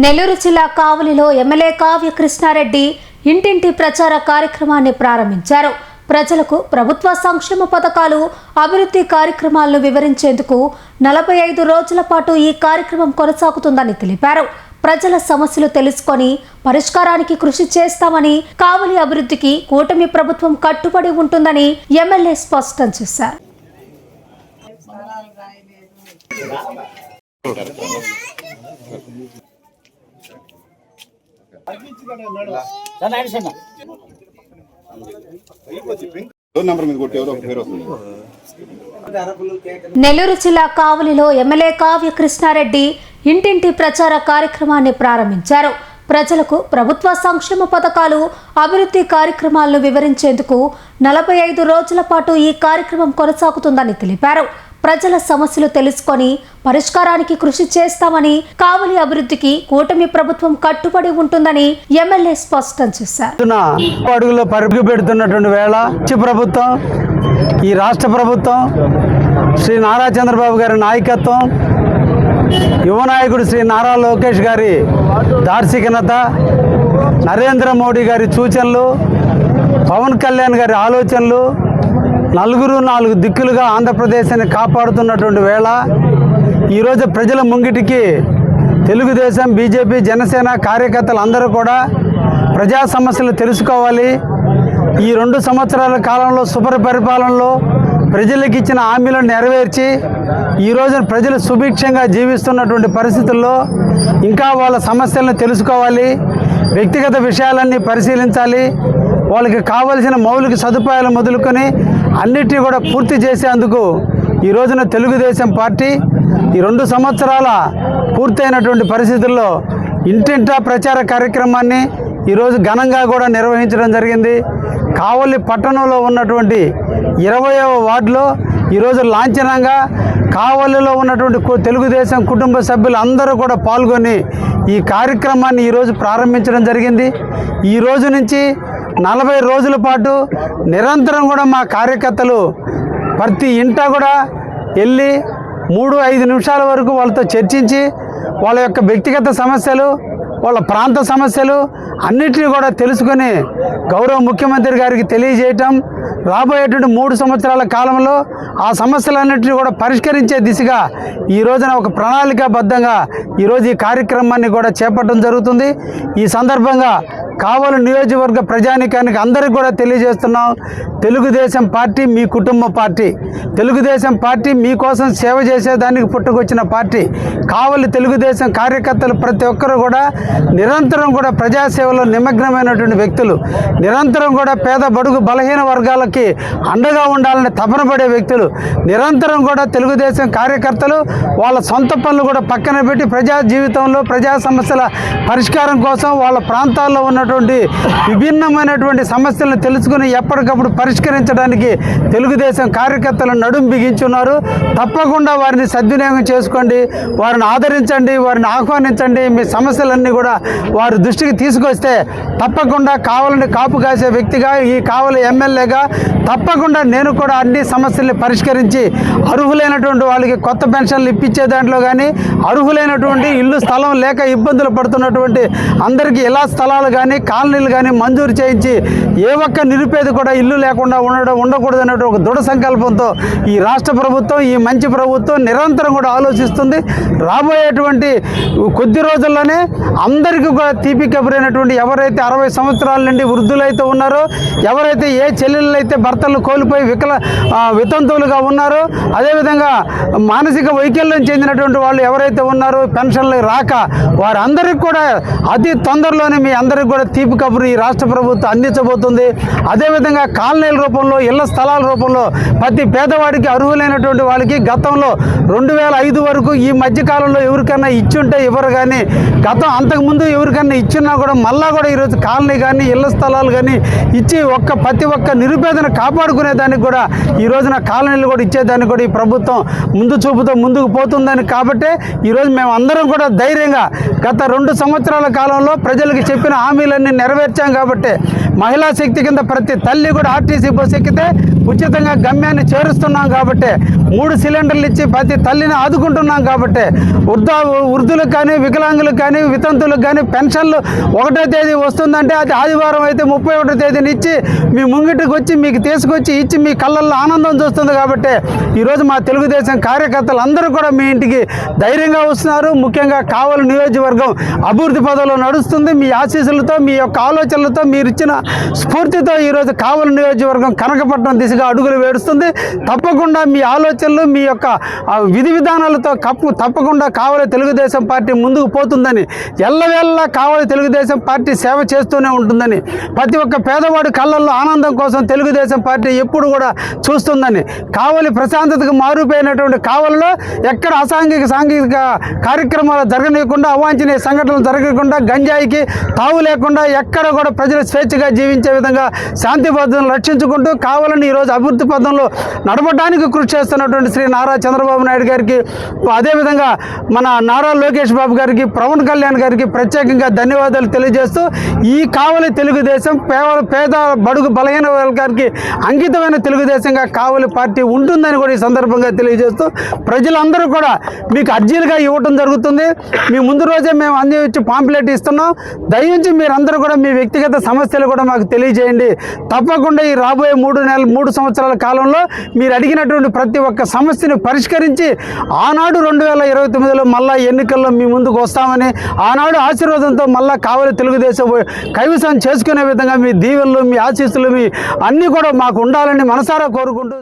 నెల్లూరు జిల్లా కావలిలో ఎమ్మెల్యే కావ్య కృష్ణారెడ్డి ఇంటింటి ప్రచార కార్యక్రమాన్ని ప్రారంభించారు. ప్రజలకు ప్రభుత్వ సంక్షేమ పథకాలు, అభివృద్ధి కార్యక్రమాలను వివరించేందుకు 45 రోజుల పాటు ఈ కార్యక్రమం కొనసాగుతుందని తెలిపారు. ప్రజల సమస్యలు తెలుసుకొని పరిష్కారానికి కృషి చేస్తామని, కావలి అభివృద్ధికి కూటమి ప్రభుత్వం కట్టుబడి ఉంటుందని ఎమ్మెల్యే స్పష్టం చేశారు. నెల్లూరు జిల్లా కావలిలో ఎమ్మెల్యే కావ్య కృష్ణారెడ్డి ఇంటింటి ప్రచార కార్యక్రమాన్ని ప్రారంభించారు. ప్రజలకు ప్రభుత్వ సంక్షేమ పథకాలు, అభివృద్ధి కార్యక్రమాలను వివరించేందుకు 45 రోజుల పాటు ఈ కార్యక్రమం కొనసాగుతుందని తెలిపారు. ప్రజల సమస్యలు తెలుసుకొని పరిష్కారానికి కృషి చేస్తామని, కావలి అభివృద్ధికి కూటమి ప్రభుత్వం కట్టుబడి ఉంటుందని ఎమ్మెల్యే స్పష్టం చేశారు. అడుగులో పరుగు పెడుతున్నటువంటి వేళ ప్రభుత్వం, ఈ రాష్ట్ర ప్రభుత్వం, శ్రీ నారా చంద్రబాబు గారి నాయకత్వం, యువ నాయకుడు శ్రీ నారా లోకేష్ గారి దార్శికత, నరేంద్ర మోడీ గారి సూచనలు, పవన్ కళ్యాణ్ గారి ఆలోచనలు, నలుగురు 4 దిక్కులుగా ఆంధ్రప్రదేశాన్ని కాపాడుతున్నటువంటి వేళ ఈరోజు ప్రజల ముంగిటికి తెలుగుదేశం, బీజేపీ, జనసేన కార్యకర్తలు అందరూ కూడా ప్రజా సమస్యలు తెలుసుకోవాలి. ఈ 2 సంవత్సరాల కాలంలో సుపరిపాలనలో ప్రజలకు ఇచ్చిన హామీలను నెరవేర్చి ఈరోజు ప్రజలు సుభిక్షంగా జీవిస్తున్నటువంటి పరిస్థితుల్లో ఇంకా వాళ్ళ సమస్యలను తెలుసుకోవాలి, వ్యక్తిగత విషయాలన్నీ పరిశీలించాలి, వాళ్ళకి కావలసిన మౌలిక సదుపాయాలు మొదలుకొని అన్నిటినీ కూడా పూర్తి చేసేందుకు ఈ రోజున తెలుగుదేశం పార్టీ ఈ 2 సంవత్సరాల పూర్తయినటువంటి పరిస్థితుల్లో ఇంటింటా ప్రచార కార్యక్రమాన్ని ఈరోజు ఘనంగా కూడా నిర్వహించడం జరిగింది. కావలి పట్టణంలో ఉన్నటువంటి 20వ వార్డులో ఈరోజు లాంఛనంగా కావలిలో ఉన్నటువంటి తెలుగుదేశం కుటుంబ సభ్యులు అందరూ కూడా పాల్గొని ఈ కార్యక్రమాన్ని ఈరోజు ప్రారంభించడం జరిగింది. ఈ రోజు నుంచి 40 రోజుల పాటు నిరంతరం కూడా మా కార్యకర్తలు ప్రతి ఇంటా కూడా వెళ్ళి 3-5 నిమిషాల వరకు వాళ్ళతో చర్చించి వాళ్ళ యొక్క వ్యక్తిగత సమస్యలు, వాళ్ళ ప్రాంత సమస్యలు అన్నిటినీ కూడా తెలుసుకొని గౌరవ ముఖ్యమంత్రి గారికి తెలియజేయటం, రాబోయేటువంటి 3 సంవత్సరాల కాలంలో ఆ సమస్యలన్నింటినీ కూడా పరిష్కరించే దిశగా ఈ రోజున ఒక ప్రణాళికాబద్ధంగా ఈరోజు ఈ కార్యక్రమాన్ని కూడా చేపట్టడం జరుగుతుంది. ఈ సందర్భంగా కావలి నియోజకవర్గ ప్రజానికానికి అందరికీ కూడా తెలియజేస్తున్నాం, తెలుగుదేశం పార్టీ మీ కుటుంబ పార్టీ, తెలుగుదేశం పార్టీ మీకోసం సేవ చేసేదానికి పుట్టుకొచ్చిన పార్టీ. కావలి తెలుగుదేశం కార్యకర్తలు ప్రతి ఒక్కరూ కూడా నిరంతరం కూడా ప్రజాసేవలో నిమగ్నమైనటువంటి వ్యక్తులు, నిరంతరం కూడా పేద బడుగు బలహీన వర్గాలకి అండగా ఉండాలని తపన పడే వ్యక్తులు, నిరంతరం కూడా తెలుగుదేశం కార్యకర్తలు వాళ్ళ సొంత పనులు కూడా పక్కన పెట్టి ప్రజా జీవితంలో ప్రజా సమస్యల పరిష్కారం కోసం వాళ్ళ ప్రాంతాల్లో ఉన్నటువంటి విభిన్నమైనటువంటి సమస్యలను తెలుసుకుని ఎప్పటికప్పుడు పరిష్కరించడానికి తెలుగుదేశం కార్యకర్తలు నడుం బిగించున్నారు. తప్పకుండా వారిని సద్వినియోగం చేసుకోండి, వారిని ఆదరించండి, వారిని ఆహ్వానించండి. మీ సమస్యలన్నీ కూడా వారి దృష్టికి తీసుకొస్తే తప్పకుండా కావాలని కాపు కాసే వ్యక్తిగా, ఈ కావలి ఎమ్మెల్యేగా తప్పకుండా నేను కూడా అన్ని సమస్యల్ని పరిష్కరించి అర్హులైనటువంటి వాళ్ళకి కొత్త పెన్షన్లు ఇప్పించే దాంట్లో కానీ, అర్హులైనటువంటి ఇల్లు స్థలం లేక ఇబ్బందులు పడుతున్నటువంటి అందరికీ ఇలా స్థలాలు కానీ కాలనీలు కానీ మంజూరు చేయించి ఏ ఒక్క నిరుపేద కూడా ఇల్లు లేకుండా ఉండకూడదు అన్నట్టు ఒక దృఢ సంకల్పంతో ఈ రాష్ట్ర ప్రభుత్వం, ఈ మంచి ప్రభుత్వం నిరంతరం కూడా ఆలోచిస్తుంది. రాబోయేటువంటి కొద్ది రోజుల్లోనే అందరికీ కూడా తీపి కబురైనటువంటి ఎవరైతే 60 సంవత్సరాల నుండి వృద్ధులైతే ఉన్నారో, ఎవరైతే ఏ చెల్లెళ్ళు అయితే భర్తలు కోల్పోయి వితంతువులుగా ఉన్నారో, అదేవిధంగా మానసిక వైకల్యం చెందినటువంటి వాళ్ళు ఎవరైతే ఉన్నారో పెన్షన్లు రాక వారందరికీ కూడా అతి తొందరలోనే మీ అందరికీ కూడా తీపి కబురు ఈ రాష్ట్ర ప్రభుత్వం అందించబోతుంది. అదేవిధంగా కాలనీల రూపంలో, ఇళ్ల స్థలాల రూపంలో ప్రతి పేదవాడికి అర్హులైనటువంటి వాళ్ళకి గతంలో 2005 వరకు ఈ మధ్యకాలంలో ఎవరికైనా ఇచ్చుంటే ఇవ్వరు, కానీ అంతకుముందు ఎవరికైనా ఇచ్చినా కూడా మళ్ళా కూడా ఈరోజు కాలనీ కానీ ఇళ్ల స్థలాలు కానీ ఇచ్చి ప్రతి ఒక్క నిరుపేదను కాపాడుకునే దానికి కూడా ఈ రోజున కాలనీలు కూడా ఇచ్చేదానికి కూడా ఈ ప్రభుత్వం ముందు చూపుతో ముందుకు పోతుందని. కాబట్టి ఈరోజు మేము అందరం కూడా ధైర్యంగా గత 2 సంవత్సరాల కాలంలో ప్రజలకు చెప్పిన హామీలు హామీలన్నీ నెరవేర్చాం కాబట్టి మహిళా శక్తి కింద ప్రతి తల్లి కూడా ఆర్టీసీ బస్సు ఎక్కితే ఉచితంగా గమ్యాన్ని చేరుస్తున్నాం కాబట్టి 3 సిలిండర్లు ఇచ్చి ప్రతి తల్లిని ఆదుకుంటున్నాం కాబట్టి వృద్ధులకు కానీ వికలాంగులకు కానీ వితంతులకు కానీ పెన్షన్లు 1వ తేదీ వస్తుందంటే అది ఆదివారం అయితే 31వ తేదీని ఇచ్చి మీ ముంగిటికి వచ్చి మీకు తీసుకొచ్చి ఇచ్చి మీ కళ్ళల్లో ఆనందం చూస్తుంది కాబట్టి ఈరోజు మా తెలుగుదేశం కార్యకర్తలు అందరూ కూడా మీ ఇంటికి ధైర్యంగా వస్తున్నారు. ముఖ్యంగా కావలి నియోజకవర్గం అభివృద్ధి పదంలో నడుస్తుంది. మీ ఆశీస్సులతో మీ యొక్క ఆలోచనలతో మీరు ఇచ్చిన స్ఫూర్తితో ఈరోజు కావలి నియోజకవర్గం కనకపట్నం దిశగా అడుగులు వేడుస్తుంది. తప్పకుండా మీ ఆలోచనలు మీ యొక్క విధి విధానాలతో తప్పకుండా కావలి తెలుగుదేశం పార్టీ ముందుకు పోతుందని, ఎల్లవేళలా కావలి తెలుగుదేశం పార్టీ సేవ చేస్తూనే ఉంటుందని, ప్రతి ఒక్క పేదవాడి కళ్ళల్లో ఆనందం కోసం తెలుగుదేశం పార్టీ ఎప్పుడు కూడా చూస్తుందని, కావలి ప్రశాంతతకు మారుపోయినటువంటి కావలిలో ఎక్కడ సాంఘిక కార్యక్రమాలు జరగనీయకుండా, అవాంఛనీయ సంఘటనలు జరగకుండా, గంజాయికి తావు లేకుండా ఎక్కడ కూడా ప్రజలు స్వేచ్ఛగా జీవించే విధంగా శాంతి భద్రతను రక్షించుకుంటూ కావాలని ఈరోజు అభివృద్ధి పథంలో నడపడానికి కృషి చేస్తున్నటువంటి శ్రీ నారా చంద్రబాబు నాయుడు గారికి, అదేవిధంగా మన నారా లోకేష్ బాబు గారికి, పవన్ కళ్యాణ్ గారికి ప్రత్యేకంగా ధన్యవాదాలు తెలియజేస్తూ ఈ కావలి తెలుగుదేశం పేద బడుగు బలహీన వర్గానికి అంకితమైన తెలుగుదేశంగా కావలి పార్టీ ఉంటుందని కూడా ఈ సందర్భంగా తెలియజేస్తూ ప్రజలందరూ కూడా మీకు అర్జీలుగా ఇవ్వడం జరుగుతుంది. మీ ముందు రోజే మేము అన్ని వచ్చి పాంప్లెట్ ఇస్తున్నాం. దయించి మీరందరూ కూడా మీ వ్యక్తిగత సమస్యలు కూడా మాకు తెలియజేయండి. తప్పకుండా ఈ రాబోయే 3 సంవత్సరాల కాలంలో మీరు అడిగినటువంటి ప్రతి ఒక్క సమస్యను పరిష్కరించి ఆనాడు 2029లో మళ్ళా ఎన్నికల్లో మీ ముందుకు వస్తామని, ఆనాడు ఆశీర్వాదంతో మళ్ళా కావలి తెలుగుదేశం కైవసం చేసుకునే విధంగా మీ దీవెనలు, మీ ఆశీస్సులు, మీ అన్నీ కూడా మాకు ఉండాలని మనసారా కోరుకుంటూ